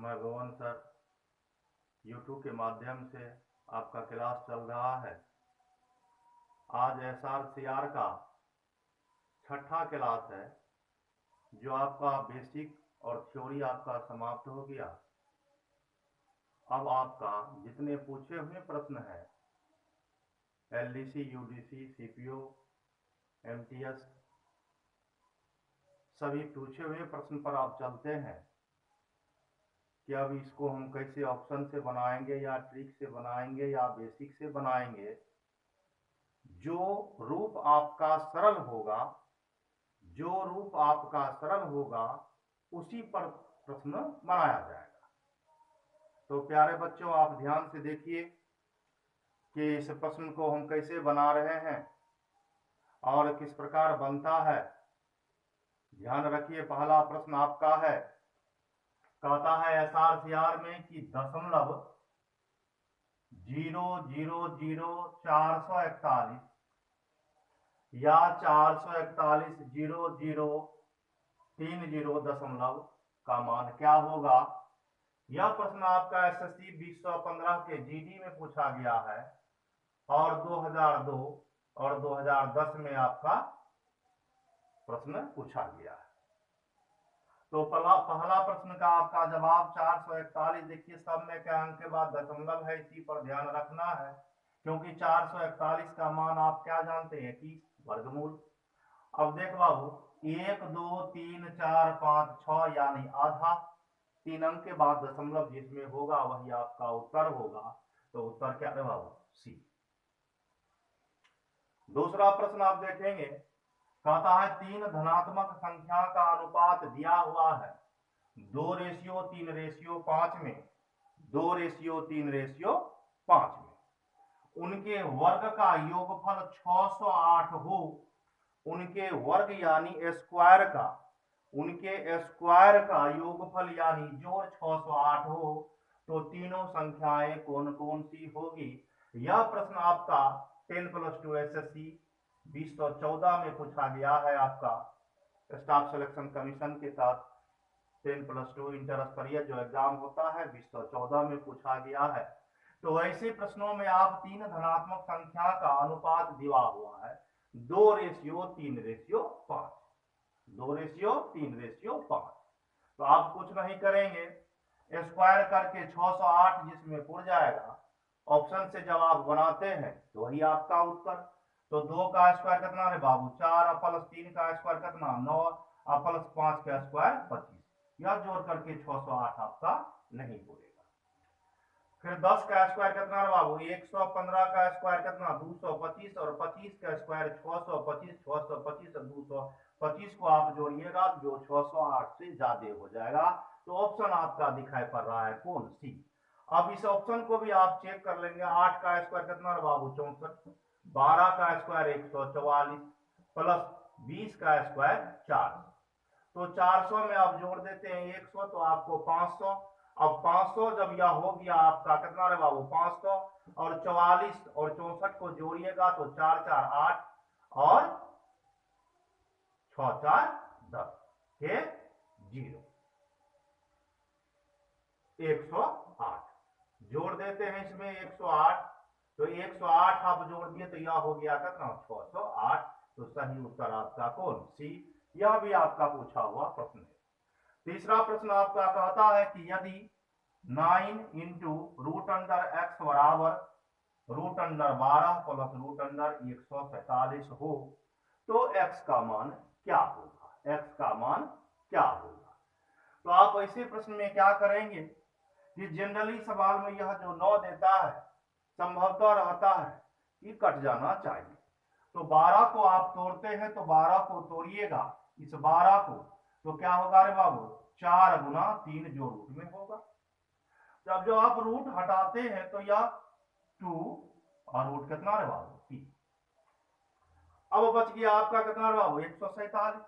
मैं भुवन sir YouTube के माध्यम से आपका क्लास चल रहा है। आज SRCR का छठा क्लास है, जो आपका बेसिक और थ्योरी आपका समाप्त हो गया। अब आपका जितने पूछे हुए प्रश्न हैं LDC, UDC, CPO, MTS, सभी पूछे हुए प्रश्न पर आप चलते हैं कि अब इसको हम कैसे ऑप्शन से बनाएंगे या ट्रिक से बनाएंगे या बेसिक से बनाएंगे। जो रूप आपका सरल होगा उसी पर प्रश्न बनाया जाएगा। तो प्यारे बच्चों, आप ध्यान से देखिए कि इस प्रश्न को हम कैसे बना रहे हैं और किस प्रकार बनता है। ध्यान रखिए, पहला प्रश्न आपका है, कहता है SRCR में कि 0.0000441 या 441.0030 का मान क्या होगा। यह प्रश्न आपका SSC 2015 के GD में पूछा गया है और 2002 और 2010 में आपका प्रश्न पूछा गया है। तो पहला प्रश्न का आपका जवाब 441। देखिए, सब में क्या अंक के बाद दशमलव है, इसी पर ध्यान रखना है, क्योंकि 441 का मान आप क्या जानते हैं कि वर्गमूल। अब देख बाबू, 1 2 3 4 5 6 यानी आधा, 3 अंक के बाद दशमलव जिसमें होगा वही आपका उत्तर होगा। तो उत्तर क्या है बाबू? सी। दूसरा प्रश्न आप देखेंगे, कहता है 3 धनात्मक संख्या का अनुपात दिया हुआ है 2:3:5 में, 2:3:5 में। उनके वर्ग का योगफल 608 हो, उनके वर्ग यानी स्क्वायर का, उनके स्क्वायर का योगफल यानी जोड़ 608 हो, तो तीनों संख्याएं कौन कौन सी होगी। यह प्रश्न आपका 10+2 SSC 2014 में पूछा गया है। आपका स्टाफ सिलेक्शन कमीशन के साथ 10+2 इंटर स्तरीय जो एग्जाम होता है 2014 में पूछा गया है। तो ऐसे प्रश्नों में आप 3 धनात्मक संख्या का अनुपात दिया हुआ है 2:3:5, 2:3:5। तो आप कुछ नहीं करेंगे, स्क्वायर करके 608 जिसमें पुर जाएगा, ऑप्शन से जब आप बनाते हैं तो वही आपका उत्तर। तो 2 का स्क्वायर कितना है बाबू? 4 प्लस 3 का स्क्वायर कितना? 9 प्लस 5 का स्क्वायर 25। यह जोड़ करके 608 आपका नहीं पूरेगा। फिर 10 का स्क्वायर कितना है बाबू? 115 का स्क्वायर कितना? 225, और 25 का स्क्वायर 625, 625 और 225 को आप जोड़िएगा जो 608 से ज्यादा हो जाएगा। तो ऑप्शन आपका दिखाई पड़ रहा है कौन? सी। अब इस ऑप्शन को भी आप चेक कर लेंगे। 8 का स्क्वायर कितना है बाबू? 64, 12 का स्क्वायर 144 प्लस 20 का स्क्वायर 400। तो 400 में आप जोड़ देते हैं 100 तो आपको 500। अब 500 जब यह हो गया आपका कितना है बाबू? 500 और 44 और 64 को जोड़िएगा तो 4 4 8 और 6 4 10 के 0, 108 जोड़ देते हैं इसमें 108। तो 108 आप जोड़ दिए तो यह हो गया कितना? 608। तो सही उत्तर आपका कौन? सी। यह भी आपका पूछा हुआ प्रश्न है। तीसरा प्रश्न आपका कहता है कि यदि 9 इंटू √x बराबर √12 प्लस √147 हो तो x का मान क्या होगा? x का मान क्या होगा? तो आप ऐसे प्रश्न में क्या करेंगे कि जनरली सवाल में यह जो 9 देता है संभवतः रहता है कि कट जाना चाहिए। तो 12 को आप तोड़ते हैं तो 12 को तोड़िएगा इस 12 को, तो क्या होगा रे बाबू? 4 गुना 3 जो रूट में होगा। जब जो आप रूट हटाते हैं तो यह 2 और रूट कितना रे बाबू? 3। अब बच गया आपका कितना रे बाबू? 147।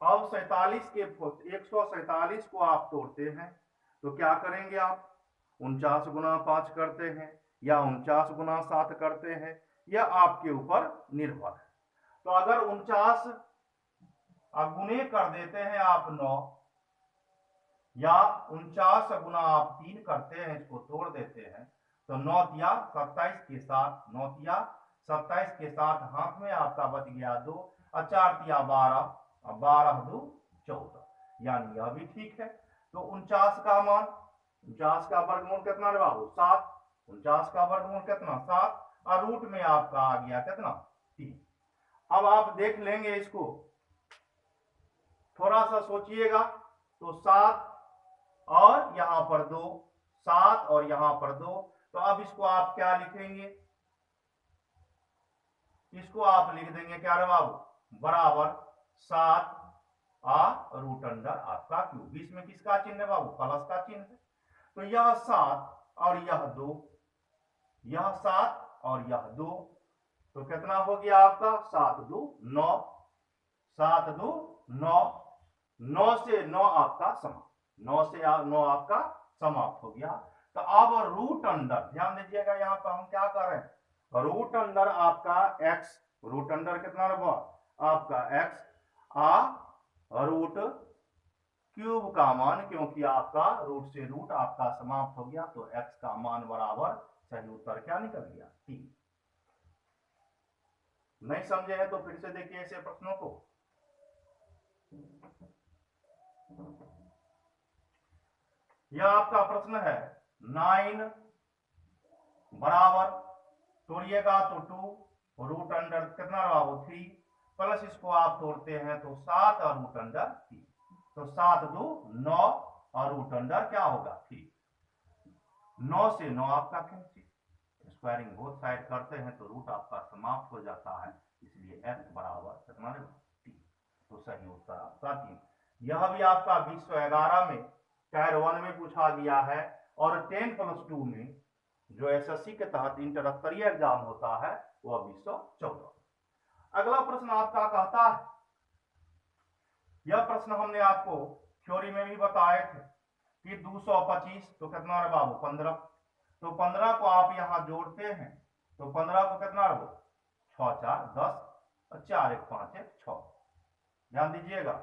अब 47 के 147 को आप तोड़ते हैं तो क्या करेंगे आप? 49 गुना 5 करते हैं या 49 गुना 7 करते हैं, यह आपके ऊपर निर्भर है। तो अगर 49 गुने कर देते हैं आप 9 या 49 गुना आप 3 करते हैं, इसको तोड़ देते हैं तो 9 तिया 27 के साथ, 9 तिया 27 के साथ हाथ में आपका बच गया 2 और 4 तिया 12 और 12 2 14, यानी यह भी ठीक है। तो 49 का मान, 49 का वर्गमूल कितना रे बाबू 7, 49 का वर्गमूल कितना 7 और रूट में आपका आ गया कितना 3। अब आप देख लेंगे इसको, थोड़ा सा सोचिएगा तो 7 और यहां पर 2, 7 और यहां पर 2, तो अब इसको आप क्या लिखेंगे, इसको आप लिख देंगे क्या रे बाबू बराबर 7 रूट अंडर आपका क्यूब। इसमें किसका चिन्ह है बाबू प्लस का चिन्ह है, तो यह 7 और यह 2, यह 7 और यह 2, तो कितना हो गया आपका 7 2 9, 7 2 9, 9 से 9 आपका समाप्त, 9 से 9 आपका समाप्त हो गया। तो अब रूट अंडर, ध्यान दीजिएगा यहां पर हम क्या कर रहे हैं, रूट अंडर आपका x, रूट अंडर कितना रहा आपका x रूट क्यूब का मान, क्योंकि आपका रूट से रूट आपका समाप्त हो गया तो x का मान बराबर, सही उत्तर क्या निकल गया 3। नहीं समझे हैं तो फिर से देखिए ऐसे प्रश्नों को। यह आपका प्रश्न है 9 बराबर, तोड़िएगा तो 2 रूट अंडर कितना रहा वो 3, प्लस इसको आप तोड़ते हैं तो 7 और रूट अंडर 3, तो 7 2 9 और रूट अंडर क्या होगा 3, 9 से 9 आपका कैंसिल, स्क्वायरिंग बोथ साइड करते हैं तो रूट आपका समाप्त हो जाता है, इसलिए x बराबर कितना 3, तो सही उत्तर आपका 3। यह भी आपका 2011 में टायर 1 में पूछा गया है, और 10+2 में जो एसएससी के तहत इंटर स्तरीय एग्जाम होता है वह 2014। अगला प्रश्न आपका कहता है, यह प्रश्न हमने आपको थ्योरी में भी बताए थे कि 225 तो कितना रे बाबू 15, तो 15 को आप यहां जोड़ते हैं तो 15 को कितना रहो 6 4 10 और 4 1 5 1 6। ध्यान दीजिएगा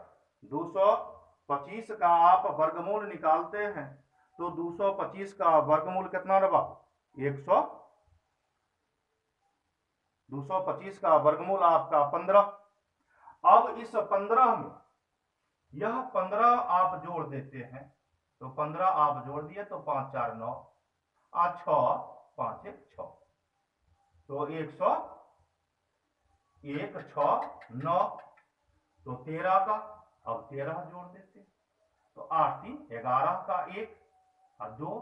225 का आप वर्गमूल निकालते हैं तो 225 का वर्गमूल कितना रहा 100, 225 का वर्गमूल आपका 15। अब इस 15 में यह 15 आप जोड़ देते हैं तो 15 आप जोड़ दिए तो 5 4 9 और 6 5 1 6, तो 101 6 9, तो 13 का अब 13 जोड़ देते तो 8 3 11 का 1 और 2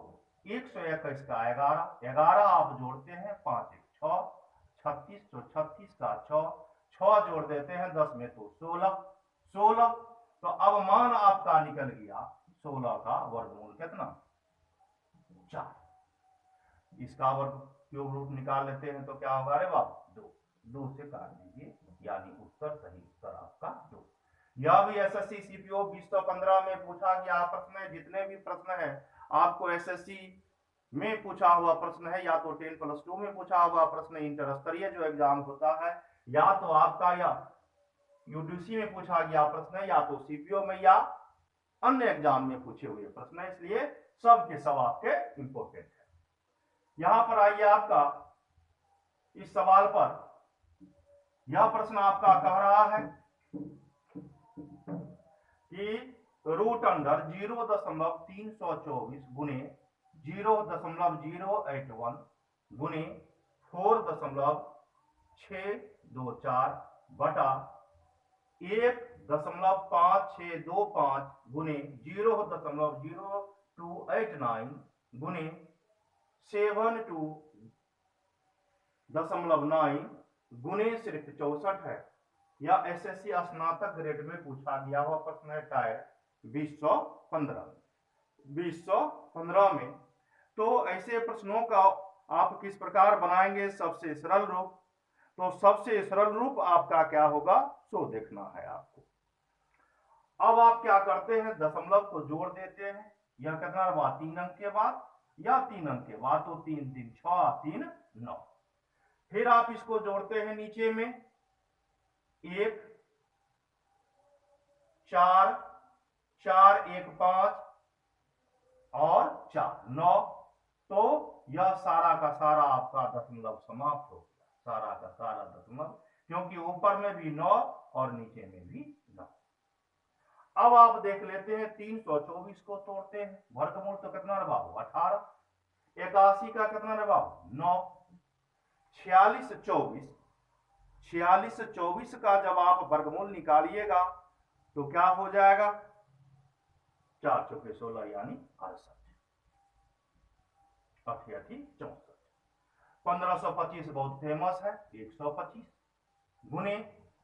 121 का 11, 11 आप जोड़ते हैं 5 1 6 36, तो 36 का 6 6 जोड़ देते हैं 10 में तो 16 16, तो अब मान आपका निकल गया 16 का वर्गमूल कितना 4। इसका वर्ग क्यूब रूट निकाल लेते हैं तो क्या होगा रे बाप 2, 2 से काट दीजिए, यानी उत्तर सही उत्तर आपका 2। यह भी एसएससी सीपीओ 2015 में पूछा गया प्रश्न है। जितने भी प्रश्न है आपको एसएससी में पूछा हुआ प्रश्न है, या तो 10+2 में पूछा हुआ प्रश्न, इंटर स्तरीय जो एग्जाम होता है, या तो आपका या यूडीसी में पूछा गया प्रश्न है, या तो सीपीओ में या अन्य एग्जाम में पूछे हुए प्रश्न है, इसलिए सब के सब आपके इंपोर्टेंट है। यहां पर आइए आपका इस सवाल पर, यह प्रश्न आपका कह रहा है कि रूट अंडर 0.324 गुने 0.081 गुने 4.624 बटा 1.5625 गुने 0.0289 गुने 72.9 गुने सिर्फ 64 है। या एसएससी स्नातक ग्रेड में पूछा गया हुआ प्रश्न है टायर 2015 में। तो ऐसे प्रश्नों का आप किस प्रकार बनाएंगे, सबसे सरल रूप, तो सबसे सरल रूप आपका क्या होगा सो देखना है आपको। अब आप क्या करते हैं, दशमलव को जोड़ देते हैं, यह कितना रहा 3 अंक के बाद या 3 अंक के बाद, तो 3 3 6 3 9। फिर आप इसको जोड़ते हैं नीचे में 1 4 4 1 5 और 4 9। तो यह सारा का सारा आपका दशमलव समाप्त हो गया, सारा का सारा दशमलव, क्योंकि ऊपर में भी 9 और नीचे में भी 9। अब आप देख लेते हैं 324 को तोड़ते हैं, वर्गमूल तो कितना रे बाबू 18, 81 का कितना रे बाबू 9, 46 24 का जब आप वर्गमूल निकालिएगा तो क्या हो जाएगा, 4 चौके 16 यानी 68, 64। 1525 बहुत फेमस है, 125 गुने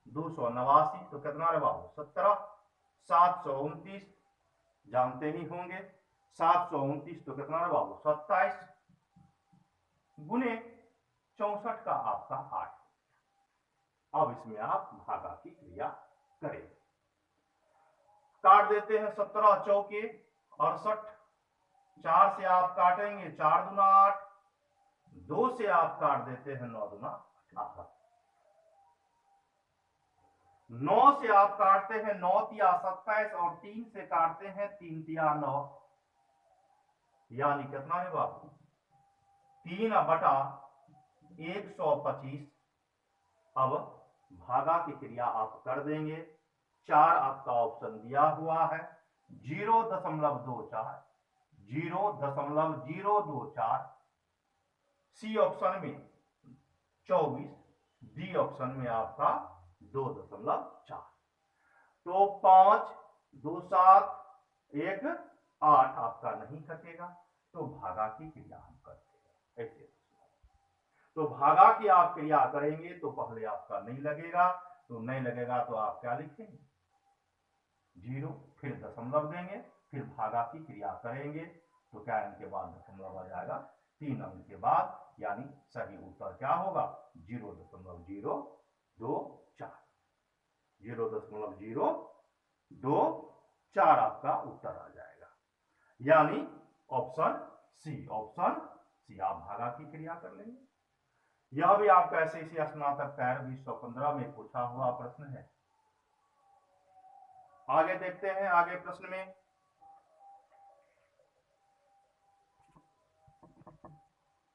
289 तो कितना रे बाबू 17, 729 जानते ही होंगे, 729 तो कितना रे बाबू 27 गुने 64 का आपका 8। अब इसमें आप भागा की क्रिया करें, काट देते हैं 17 चौके 68, 4 से आप काटेंगे 4 दूना 8, 2 से आप काट देते हैं 9 दूना 18, 9 से आप काटते हैं 9 तिया 27 और 3 से काटते हैं 3 तिया 9, यानी कितना है बाबू 3 बटा 125। अब भागा की क्रिया आप कर देंगे, 4 आपका ऑप्शन दिया हुआ है, 0.24 0.024, सी ऑप्शन में 24, डी ऑप्शन में आपका 2.4। तो 5 2 7 1 8 आपका नहीं कटेगा, तो भागा की क्रिया हम करते हैं ऐसे। तो भागा की आप क्रिया करेंगे तो पहले आपका नहीं लगेगा, तो नहीं लगेगा तो आप क्या लिखेंगे 0, फिर दशमलव देंगे, फिर भागा की क्रिया करेंगे तो क्या इनके बाद दशमलव आ जाएगा 3 अंक के बाद, यानी सही उत्तर क्या होगा 0.024, 0.024 आपका उत्तर आ जाएगा, यानी ऑप्शन सी आप भागा की क्रिया कर लेंगे। यह भी आपका ऐसे इसी स्नातक 2015 में पूछा हुआ प्रश्न है। आगे देखते हैं, आगे प्रश्न में